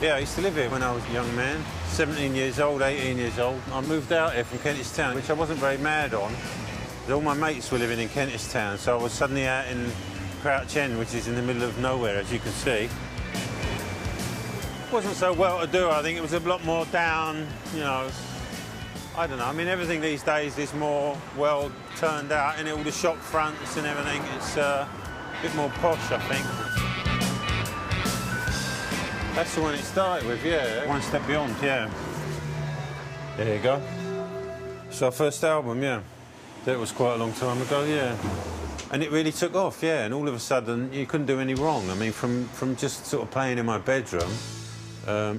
Yeah, I used to live here when I was a young man, 17 years old, 18 years old. I moved out here from Kentish Town, which I wasn't very mad on. All my mates were living in Kentish Town, so I was suddenly out in Crouch End, which is in the middle of nowhere, as you can see. It wasn't so well-to-do, I think. It was a lot more down, you know. I don't know, I mean, everything these days is more well turned out, and all the shop fronts and everything, it's a bit more posh, I think. That's the one it started with, yeah. One Step Beyond, yeah. There you go. It's our first album, yeah. That was quite a long time ago, yeah. And it really took off, yeah, and all of a sudden you couldn't do any wrong. I mean, from just sort of playing in my bedroom,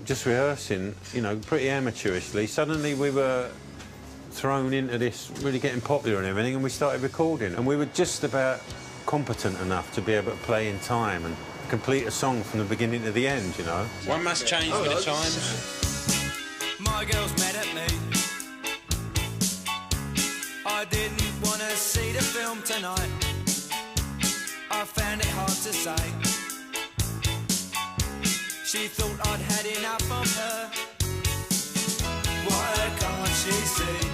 just rehearsing, you know, pretty amateurishly, suddenly we were thrown into this, really getting popular and everything, and we started recording. And we were just about competent enough to be able to play in time and complete a song from the beginning to the end, you know. One must change with the times. My girl's mad at me. I didn't want to see the film tonight. I found it hard to say. She thought I'd had enough of her. Why can't she see?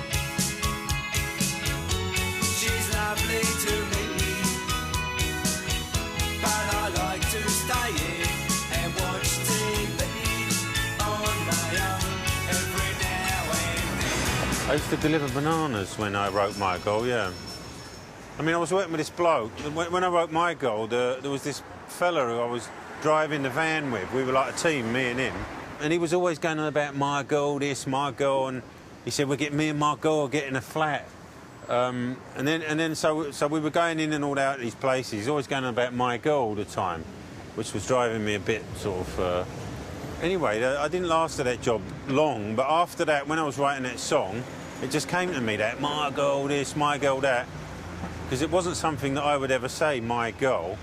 She's lovely to me, but I like to stay in and watch TV on my own every now and then. I used to deliver bananas when I wrote My Girl, yeah. I mean, I was working with this bloke. When I wrote My Girl, there was this fella who I was driving the van with. We were like a team, me and him. And he was always going on about My Girl, this, My Girl, and he said, me and My Girl are getting a flat. And then so we were going in and all out of these places. He's always going on about My Girl all the time, which was driving me a bit sort of... Anyway, I didn't last at that job long, but after that, when I was writing that song, it just came to me that My Girl this, My Girl that, because it wasn't something that I would ever say, My Girl.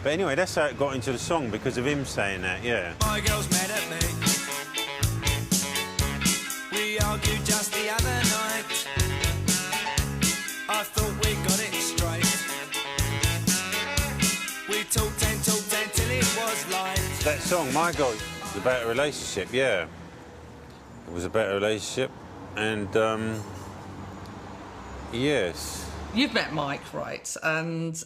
But anyway, that's how it got into the song, because of him saying that, yeah. My girl's mad at me. We argued just the other night. I thought we got it straight. We talked until it was light. That song, My Girl, was about a relationship, yeah. It was about a relationship, and, yes. You've met Mike, right? And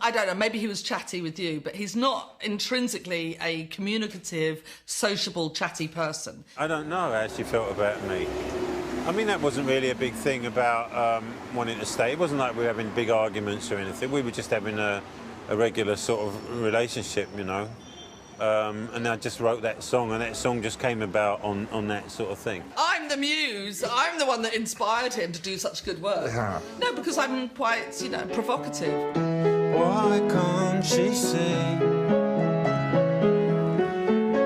I don't know, maybe he was chatty with you, but he's not intrinsically a communicative, sociable, chatty person. I don't know how she felt about me. I mean, that wasn't really a big thing about wanting to stay. It wasn't like we were having big arguments or anything. We were just having a regular sort of relationship, you know. And I just wrote that song, and that song just came about on that sort of thing. I'm the muse. I'm the one that inspired him to do such good work. Yeah. No, because I'm quite, you know, provocative. Why can't she see?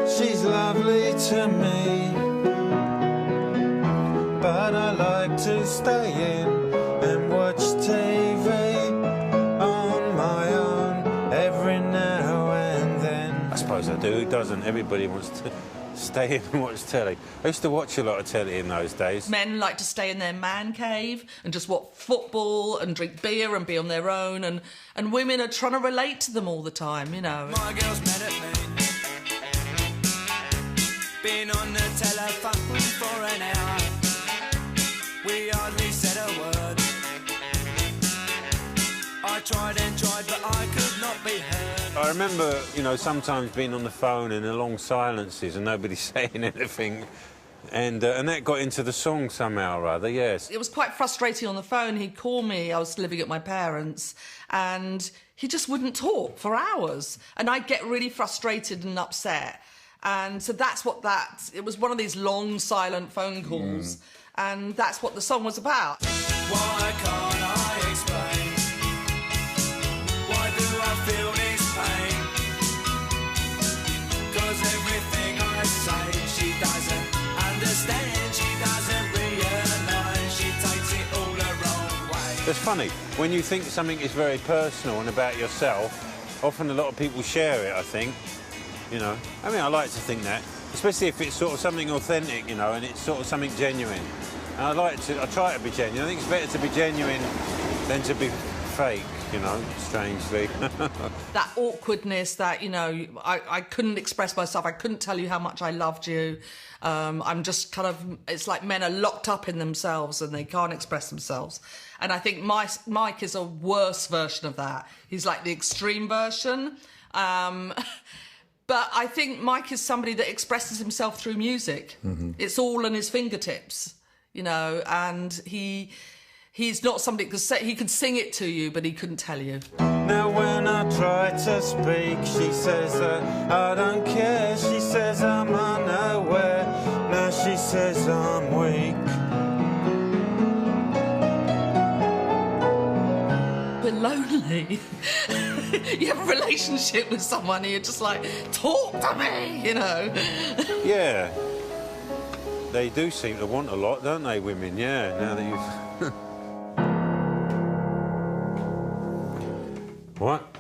She's lovely to me, but I like to stay in and watch TV on my own every now and then. I suppose I do. Who doesn't? Everybody wants to stay in and watch telly. I used to watch a lot of telly in those days. Men like to stay in their man cave and just watch football and drink beer and be on their own, and women are trying to relate to them all the time, you know. My girl's mad at me. Been on the telephone for an hour. We hardly said a word. I tried and tried, but I could not be heard. I remember, you know, sometimes being on the phone in the long silences and nobody saying anything, and that got into the song somehow or other, yes. It was quite frustrating on the phone. He'd call me, I was living at my parents', and he just wouldn't talk for hours. And I'd get really frustrated and upset. And so that's what it was one of these long, silent phone calls. And that's what the song was about. Why can't I explain? Why do I feel this pain? 'Cause everything I say she doesn't understand. She doesn't realise. She takes it all the wrong way. It's funny, when you think something is very personal and about yourself, often a lot of people share it, I think. You know, I mean, I like to think that, especially if it's sort of something authentic, you know, and it's sort of something genuine. And I try to be genuine. I think it's better to be genuine than to be fake. you know, strangely. That awkwardness that, you know, I couldn't express myself. I couldn't tell you how much I loved you. I'm just kind of, it's like men are locked up in themselves and they can't express themselves. And I think Mike is a worse version of that. He's like the extreme version. But I think Mike is somebody that expresses himself through music. Mm-hmm. It's all in his fingertips, you know, and he's not somebody that he could sing it to you, but he couldn't tell you. Now when I try to speak, she says that I don't care. She says I'm unaware. Now she says I'm weak. We're lonely. You have a relationship with someone and you're just like, talk to me, you know. Yeah. They do seem to want a lot, don't they, women? Yeah, now that you've... What?